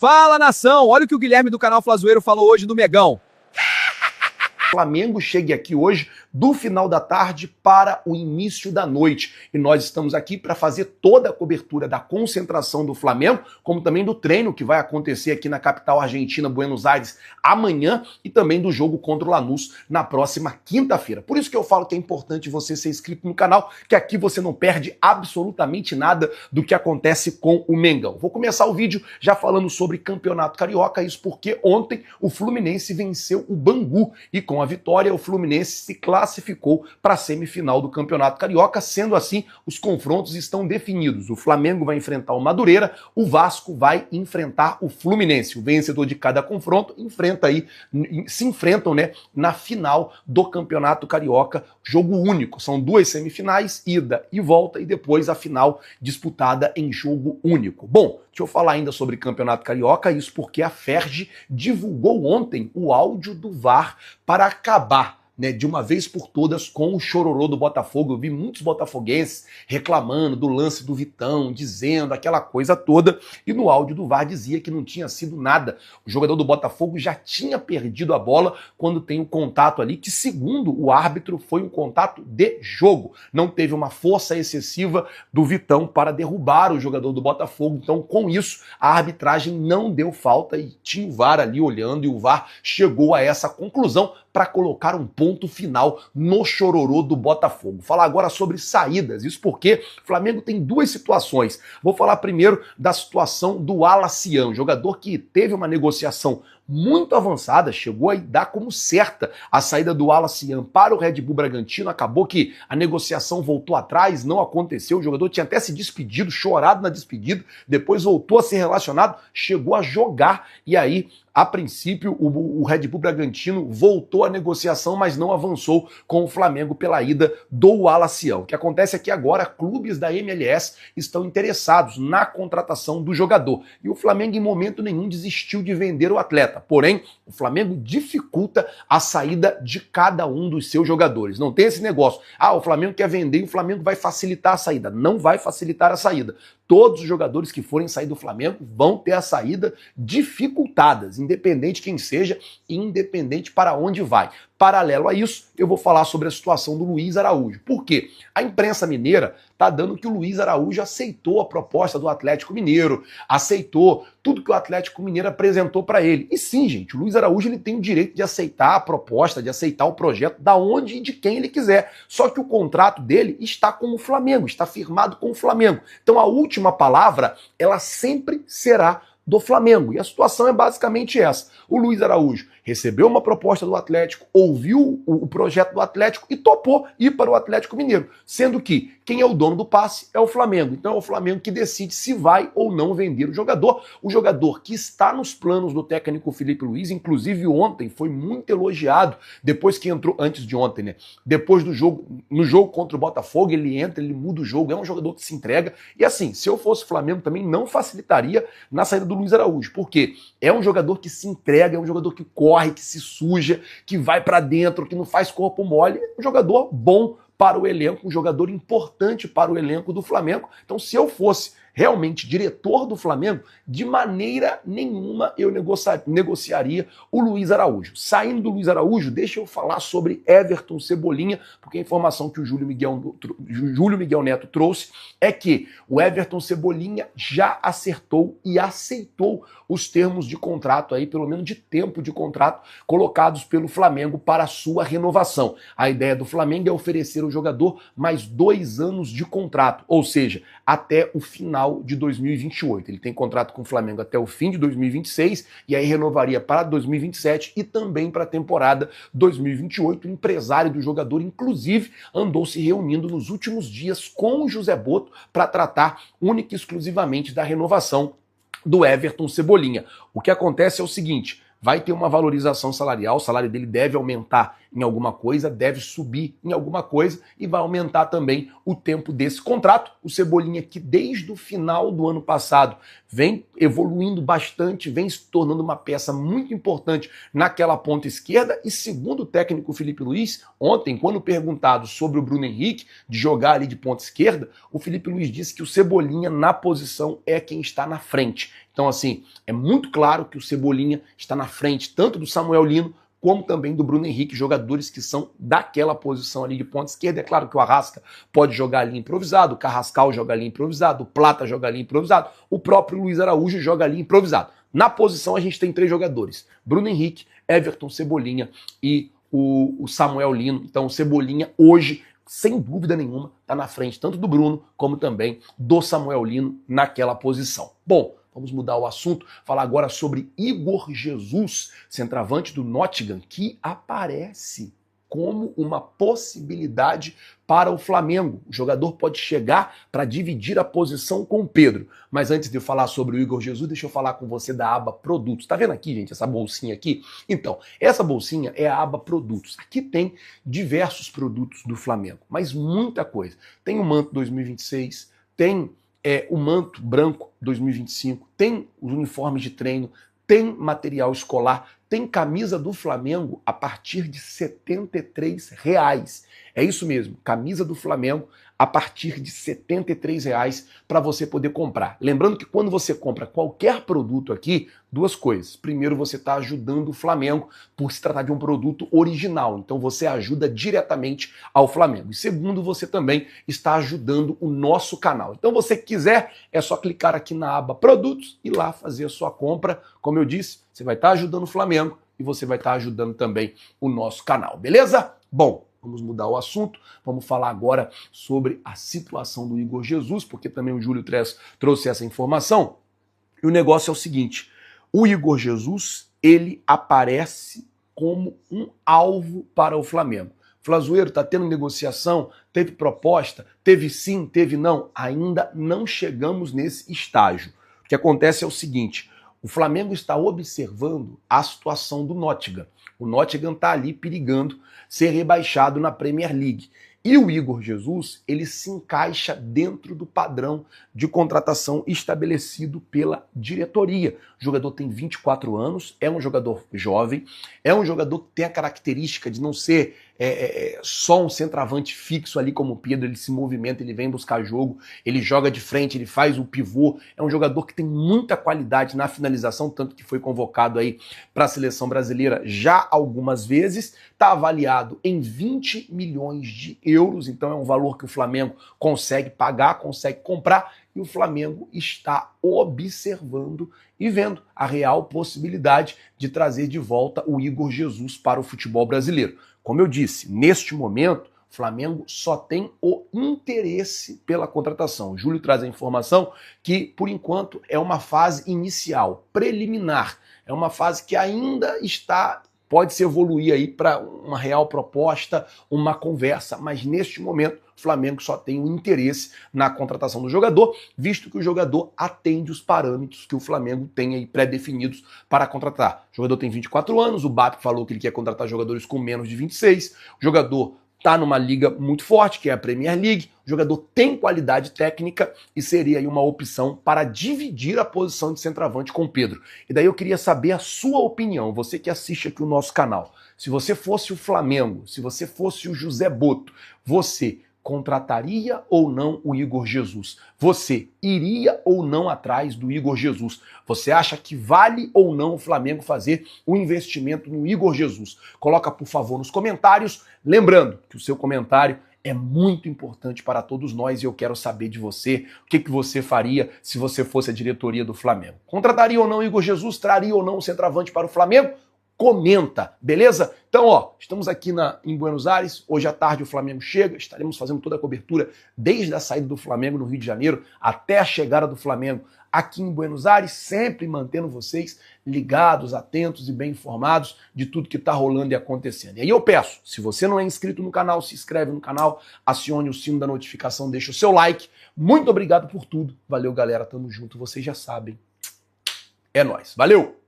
Fala, nação! Olha o que o Guilherme do canal Flazoeiro falou hoje do Megão. Flamengo chegue aqui hoje do final da tarde para o início da noite. E nós estamos aqui para fazer toda a cobertura da concentração do Flamengo, como também do treino que vai acontecer aqui na capital argentina, Buenos Aires, amanhã, e também do jogo contra o Lanús na próxima quinta-feira. Por isso que eu falo que é importante você ser inscrito no canal, que aqui você não perde absolutamente nada do que acontece com o Mengão. Vou começar o vídeo já falando sobre Campeonato Carioca, isso porque ontem o Fluminense venceu o Bangu e com a vitória o Fluminense se classificou para a semifinal do Campeonato Carioca. Sendo assim, os confrontos estão definidos. O Flamengo vai enfrentar o Madureira, o Vasco vai enfrentar o Fluminense. O vencedor de cada confronto se enfrentam, né, na final do Campeonato Carioca, jogo único. São duas semifinais, ida e volta, e depois a final disputada em jogo único. Bom, deixa eu falar ainda sobre Campeonato Carioca, isso porque a Ferg divulgou ontem o áudio do VAR para acabar, né, de uma vez por todas com o chororô do Botafogo. Eu vi muitos botafoguenses reclamando do lance do Vitão, dizendo aquela coisa toda, e no áudio do VAR dizia que não tinha sido nada. O jogador do Botafogo já tinha perdido a bola quando tem um contato ali, que segundo o árbitro foi um contato de jogo. Não teve uma força excessiva do Vitão para derrubar o jogador do Botafogo. Então, com isso, a arbitragem não deu falta e tinha o VAR ali olhando, e o VAR chegou a essa conclusão para colocar um ponto final no chororô do Botafogo. Vou falar agora sobre saídas, isso porque o Flamengo tem duas situações. Vou falar primeiro da situação do Alacian, jogador que teve uma negociação muito avançada, chegou a dar como certa a saída do Alacian para o Red Bull Bragantino. Acabou que a negociação voltou atrás, não aconteceu, o jogador tinha até se despedido, chorado na despedida, depois voltou a ser relacionado, chegou a jogar, e aí, a princípio, o Red Bull Bragantino voltou à negociação, mas não avançou com o Flamengo pela ida do Alacian. O que acontece é que agora clubes da MLS estão interessados na contratação do jogador, e o Flamengo em momento nenhum desistiu de vender o atleta. Porém, o Flamengo dificulta a saída de cada um dos seus jogadores. Não tem esse negócio, o Flamengo quer vender e o Flamengo vai facilitar a saída. Não vai facilitar a saída. Todos os jogadores que forem sair do Flamengo vão ter a saída dificultadas, independente quem seja e independente para onde vai. Paralelo a isso, eu vou falar sobre a situação do Luiz Araújo. Por quê? A imprensa mineira está dando que o Luiz Araújo aceitou a proposta do Atlético Mineiro, aceitou tudo que o Atlético Mineiro apresentou para ele. E sim, gente, o Luiz Araújo ele tem o direito de aceitar a proposta, de aceitar o projeto da onde e de quem ele quiser. Só que o contrato dele está com o Flamengo, está firmado com o Flamengo. Então a última palavra, ela sempre será do Flamengo. E a situação é basicamente essa. O Luiz Araújo recebeu uma proposta do Atlético, ouviu o projeto do Atlético e topou ir para o Atlético Mineiro, sendo que quem é o dono do passe é o Flamengo. Então é o Flamengo que decide se vai ou não vender o jogador que está nos planos do técnico Felipe Luiz. Inclusive ontem foi muito elogiado, depois que entrou, antes de ontem, né? Depois do jogo, no jogo contra o Botafogo, ele entra, ele muda o jogo, é um jogador que se entrega. E assim, se eu fosse o Flamengo também não facilitaria na saída do Luiz Araújo, porque é um jogador que se entrega, é um jogador que corre, que se suja, que vai pra dentro, que não faz corpo mole, é um jogador bom para o elenco, um jogador importante para o elenco do Flamengo. Então, se eu fosse realmente diretor do Flamengo, de maneira nenhuma eu negociaria o Luiz Araújo. Saindo do Luiz Araújo, deixa eu falar sobre Everton Cebolinha, porque a informação que o Júlio Miguel Neto trouxe é que o Everton Cebolinha já acertou e aceitou os termos de contrato aí, pelo menos de tempo de contrato, colocados pelo Flamengo para a sua renovação. A ideia do Flamengo é oferecer ao jogador mais 2 anos de contrato, ou seja, até o final de 2028. Ele tem contrato com o Flamengo até o fim de 2026 e aí renovaria para 2027 e também para a temporada 2028. O empresário do jogador, inclusive, andou se reunindo nos últimos dias com o José Botto para tratar única e exclusivamente da renovação do Everton Cebolinha. O que acontece é o seguinte: vai ter uma valorização salarial, o salário dele deve aumentar em alguma coisa, deve subir em alguma coisa e vai aumentar também o tempo desse contrato. O Cebolinha, que desde o final do ano passado vem evoluindo bastante, vem se tornando uma peça muito importante naquela ponta esquerda, e segundo o técnico Felipe Luiz, ontem, quando perguntado sobre o Bruno Henrique, de jogar ali de ponta esquerda, o Felipe Luiz disse que o Cebolinha na posição é quem está na frente. Então, assim, é muito claro que o Cebolinha está na frente tanto do Samuel Lino como também do Bruno Henrique, jogadores que são daquela posição ali de ponta esquerda. É claro que o Arrasca pode jogar ali improvisado, o Carrascal joga ali improvisado, o Plata joga ali improvisado, o próprio Luiz Araújo joga ali improvisado. Na posição a gente tem 3 jogadores, Bruno Henrique, Everton, Cebolinha e o Samuel Lino. Então o Cebolinha hoje, sem dúvida nenhuma, está na frente tanto do Bruno como também do Samuel Lino naquela posição. Bom, vamos mudar o assunto, falar agora sobre Igor Jesus, centroavante do Nottingham, que aparece como uma possibilidade para o Flamengo. O jogador pode chegar para dividir a posição com o Pedro. Mas antes de eu falar sobre o Igor Jesus, deixa eu falar com você da aba Produtos. Tá vendo aqui, gente, essa bolsinha aqui? Então, essa bolsinha é a aba Produtos. Aqui tem diversos produtos do Flamengo, mas muita coisa. Tem o manto 2026, tem o manto branco 2025, tem os uniformes de treino, tem material escolar, tem camisa do Flamengo a partir de R$ 73. É isso mesmo, camisa do Flamengo a partir de R$ 73 para você poder comprar. Lembrando que quando você compra qualquer produto aqui, 2 coisas. Primeiro, você está ajudando o Flamengo por se tratar de um produto original. Então você ajuda diretamente ao Flamengo. E segundo, você também está ajudando o nosso canal. Então você quiser, é só clicar aqui na aba Produtos e lá fazer a sua compra. Como eu disse, você vai estar ajudando o Flamengo e você vai estar ajudando também o nosso canal, beleza? Bom, vamos mudar o assunto, vamos falar agora sobre a situação do Igor Jesus, porque também o Júlio Tresso trouxe essa informação. E o negócio é o seguinte, o Igor Jesus, ele aparece como um alvo para o Flamengo. Flazoeiro, está tendo negociação, teve proposta, teve sim, teve não, ainda não chegamos nesse estágio. O que acontece é o seguinte, o Flamengo está observando a situação do Nottingham. O Nottingham está ali perigando ser rebaixado na Premier League. E o Igor Jesus, ele se encaixa dentro do padrão de contratação estabelecido pela diretoria. O jogador tem 24 anos, é um jogador jovem, é um jogador que tem a característica de não ser só um centroavante fixo ali como o Pedro, ele se movimenta, ele vem buscar jogo, ele joga de frente, ele faz o pivô, é um jogador que tem muita qualidade na finalização, tanto que foi convocado aí para a seleção brasileira já algumas vezes, está avaliado em 20 milhões de euros, então é um valor que o Flamengo consegue pagar, consegue comprar, e o Flamengo está observando e vendo a real possibilidade de trazer de volta o Igor Jesus para o futebol brasileiro. Como eu disse, neste momento, o Flamengo só tem o interesse pela contratação. O Júlio traz a informação que, por enquanto, é uma fase inicial, preliminar. É uma fase que ainda pode se evoluir aí para uma real proposta, uma conversa, mas neste momento o Flamengo só tem o interesse na contratação do jogador, visto que o jogador atende os parâmetros que o Flamengo tem aí pré-definidos para contratar. O jogador tem 24 anos, o BAP falou que ele quer contratar jogadores com menos de 26, o jogador está numa liga muito forte, que é a Premier League, o jogador tem qualidade técnica e seria aí uma opção para dividir a posição de centroavante com o Pedro. E daí eu queria saber a sua opinião, você que assiste aqui o nosso canal. Se você fosse o Flamengo, se você fosse o José Boto, você contrataria ou não o Igor Jesus? Você iria ou não atrás do Igor Jesus? Você acha que vale ou não o Flamengo fazer o investimento no Igor Jesus? Coloca, por favor, nos comentários. Lembrando que o seu comentário é muito importante para todos nós e eu quero saber de você o que você faria se você fosse a diretoria do Flamengo. Contrataria ou não o Igor Jesus? Traria ou não o centroavante para o Flamengo? Comenta, beleza? Então, ó, estamos aqui em Buenos Aires, hoje à tarde o Flamengo chega, estaremos fazendo toda a cobertura desde a saída do Flamengo no Rio de Janeiro até a chegada do Flamengo aqui em Buenos Aires, sempre mantendo vocês ligados, atentos e bem informados de tudo que está rolando e acontecendo. E aí eu peço, se você não é inscrito no canal, se inscreve no canal, acione o sino da notificação, deixa o seu like. Muito obrigado por tudo. Valeu, galera, tamo junto, vocês já sabem. É nóis, valeu!